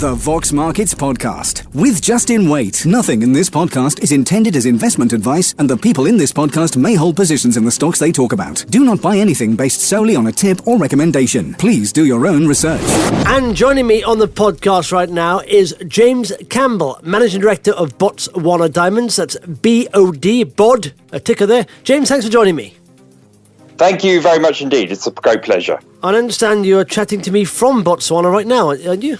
The Vox Markets Podcast with Justin Waite. Nothing in this podcast is intended as investment advice, and the people in this podcast may hold positions in the stocks they talk about. Do not buy anything based solely on a tip or recommendation. Please do your own research. And joining me on the podcast right now is James Campbell, Managing Director of Botswana Diamonds. That's BOD, a ticker there. James, thanks for joining me. Thank you very much indeed. It's a great pleasure. I understand you're chatting to me from Botswana right now, aren't you?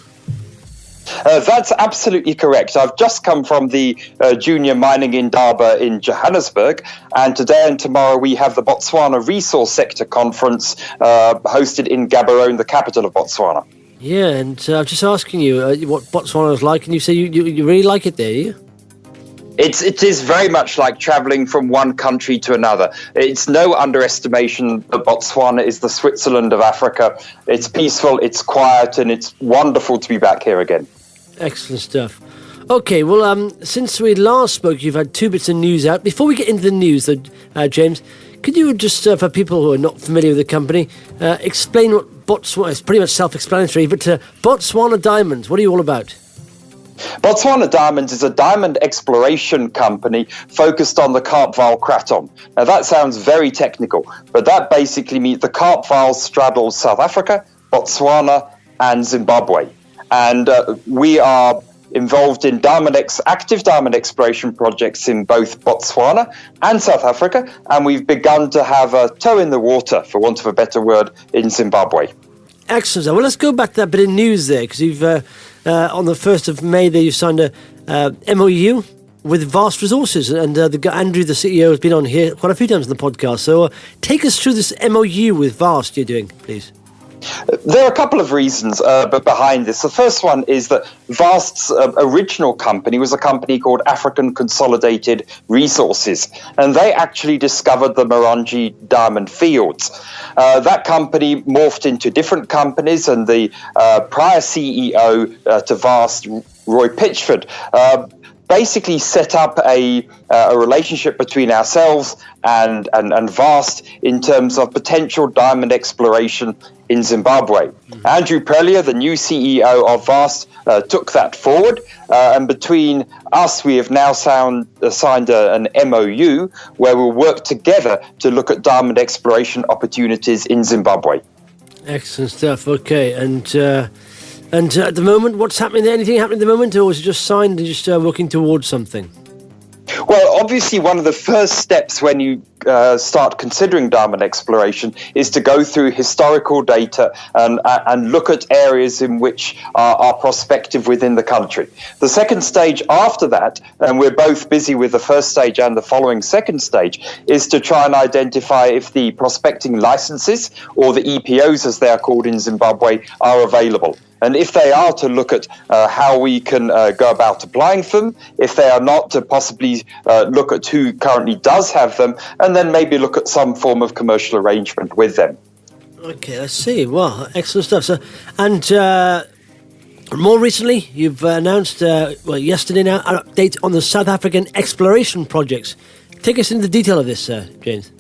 That's absolutely correct. I've just come from the Junior Mining Indaba in Johannesburg, and today and tomorrow we have the Botswana Resource Sector Conference hosted in Gaborone, the capital of Botswana. Yeah, and I'm just asking you what Botswana is like, and you say you really like it there, do you? It is very much like travelling from one country to another. It's no underestimation that Botswana is the Switzerland of Africa. It's peaceful, it's quiet, and it's wonderful to be back here again. Excellent stuff. Okay, well, since we last spoke, you've had two bits of news out. Before we get into the news, though, James, could you just, for people who are not familiar with the company, explain what Botswana is? Pretty much self-explanatory, but Botswana Diamonds, what are you all about? Botswana Diamonds is a diamond exploration company focused on the Kaapvaal Kraton. Now that sounds very technical, but that basically means the Kaapvaal straddles South Africa, Botswana and Zimbabwe. And we are involved in active diamond exploration projects in both Botswana and South Africa, and we've begun to have a toe in the water, for want of a better word, in Zimbabwe. Excellent. Well, let's go back to that bit of news there, because you've on the 1st of May there you signed a MOU with Vast Resources, and Andrew, the CEO, has been on here quite a few times on the podcast. So take us through this MOU with Vast you're doing, please. There are a couple of reasons behind this. The first one is that Vast's original company was a company called African Consolidated Resources, and they actually discovered the Morangi diamond fields. That company morphed into different companies, and the prior CEO to Vast, Roy Pitchford, basically set up a relationship between ourselves and Vast in terms of potential diamond exploration in Zimbabwe. Mm-hmm. Andrew Prelia, the new CEO of Vast, took that forward, and between us we have now signed an MOU where we'll work together to look at diamond exploration opportunities in Zimbabwe. Excellent stuff. Okay, and at the moment, what's happening there? Anything happening at the moment, or is it just signed and just working towards something? Well, obviously, one of the first steps when you start considering diamond exploration is to go through historical data and look at areas in which are prospective within the country. The second stage after that, and we're both busy with the first stage and the following second stage, is to try and identify if the prospecting licenses, or the EPOs as they are called in Zimbabwe, are available. And if they are, to look at how we can go about applying for them. If they are not, to possibly look at who currently does have them, and then maybe look at some form of commercial arrangement with them. Okay, I see. Well, excellent stuff. So, and more recently, you've announced, yesterday now, an update on the South African exploration projects. Take us into the detail of this, James.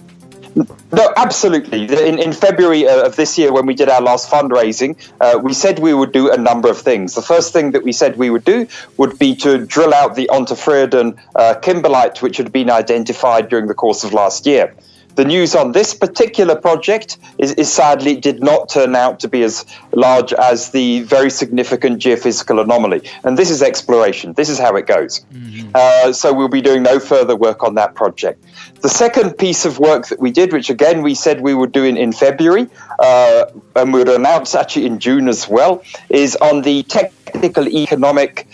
No, absolutely. In February of this year, when we did our last fundraising, we said we would do a number of things. The first thing that we said we would do would be to drill out the Ontefredon kimberlite, which had been identified during the course of last year. The news on this particular project is sadly did not turn out to be as large as the very significant geophysical anomaly. And this is exploration. This is how it goes. Mm-hmm. So we'll be doing no further work on that project. The second piece of work that we did, which again we said we would do in February, and we would announce actually in June as well, is on the technical economic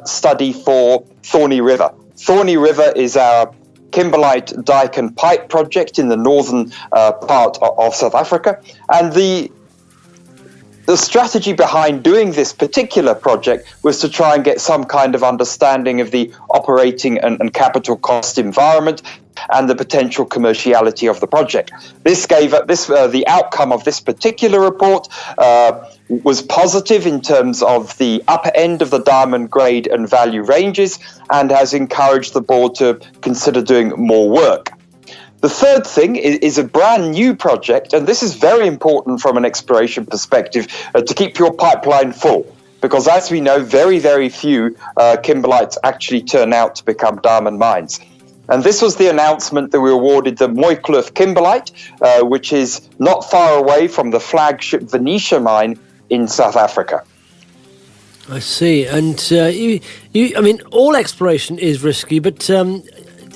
study for Thorny River. Thorny River is our kimberlite dike and pipe project in the northern part of South Africa, and the strategy behind doing this particular project was to try and get some kind of understanding of the operating and capital cost environment and the potential commerciality of the project. This gave the outcome of this particular report was positive in terms of the upper end of the diamond grade and value ranges, and has encouraged the board to consider doing more work. The third thing is a brand new project, and this is very important from an exploration perspective, to keep your pipeline full. because as we know, very, very few kimberlites actually turn out to become diamond mines. And this was the announcement that we awarded the Mooikloof kimberlite, which is not far away from the flagship Venetia mine in South Africa. I see. And I mean, all exploration is risky, but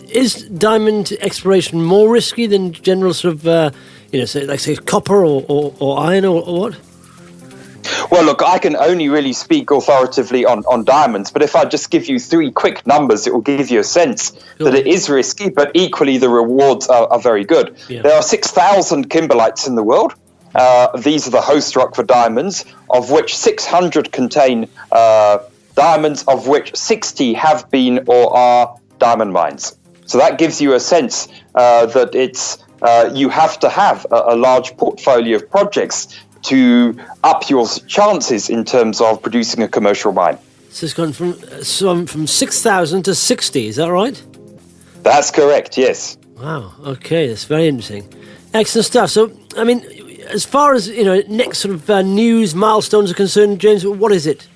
is diamond exploration more risky than general sort of, say copper or iron or what? Well, look, I can only really speak authoritatively on diamonds, but if I just give you 3 quick numbers, it will give you a sense that it is risky, but equally the rewards are very good. Yeah. There are 6,000 kimberlites in the world. These are the host rock for diamonds, of which 600 contain diamonds, of which 60 have been or are diamond mines. So that gives you a sense that it's you have to have a large portfolio of projects to up your chances in terms of producing a commercial mine. So it's gone from 6,000 to 60, is that right? That's correct, yes. Wow, okay, that's very interesting. Excellent stuff. So, I mean, as far as, next sort of news milestones are concerned, James, what is it?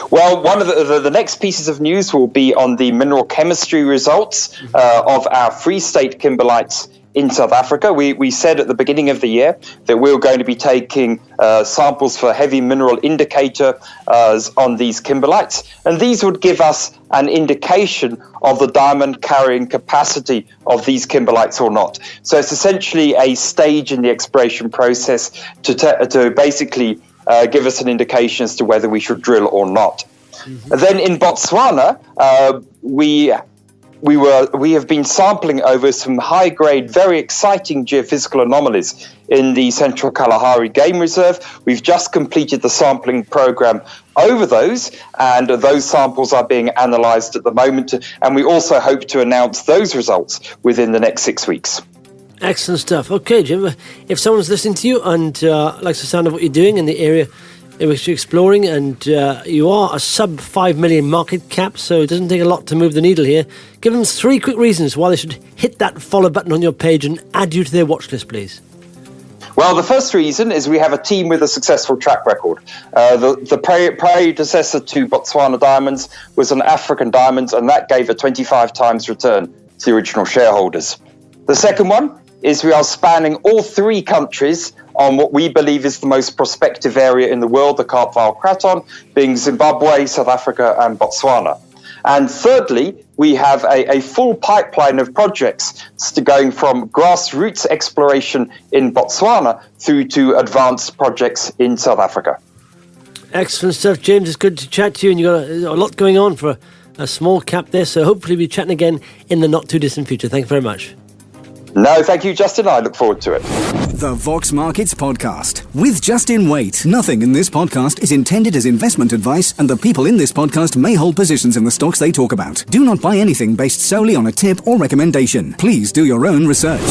Well, one of the next pieces of news will be on the mineral chemistry results of our Free State kimberlites in South Africa. We said at the beginning of the year that we were going to be taking samples for heavy mineral indicator on these kimberlites, and these would give us an indication of the diamond carrying capacity of these kimberlites or not. So it's essentially a stage in the exploration process to basically give us an indication as to whether we should drill or not. Mm-hmm. Then in Botswana, we have been sampling over some high-grade, very exciting geophysical anomalies in the Central Kalahari Game Reserve. We've just completed the sampling program over those, and those samples are being analysed at the moment, and we also hope to announce those results within the next 6 weeks. Excellent stuff. Okay, Jim, if someone's listening to you and likes the sound of what you're doing in the area in which you're exploring, and you are a sub 5 million market cap, so it doesn't take a lot to move the needle here, give them 3 quick reasons why they should hit that follow button on your page and add you to their watch list, please. Well, the first reason is we have a team with a successful track record. The predecessor to Botswana Diamonds was an African Diamonds, and that gave a 25 times return to the original shareholders. The second one is we are spanning all 3 countries on what we believe is the most prospective area in the world, the Kaapvaal Kraton, being Zimbabwe, South Africa and Botswana. And thirdly, we have a full pipeline of projects going from grassroots exploration in Botswana through to advanced projects in South Africa. Excellent stuff, James. It's good to chat to you, and you've got a lot going on for a small cap there, so hopefully we'll be chatting again in the not too distant future. Thank you very much. No, thank you, Justin. I look forward to it. The Vox Markets Podcast with Justin Waite. Nothing in this podcast is intended as investment advice, and the people in this podcast may hold positions in the stocks they talk about. Do not buy anything based solely on a tip or recommendation. Please do your own research.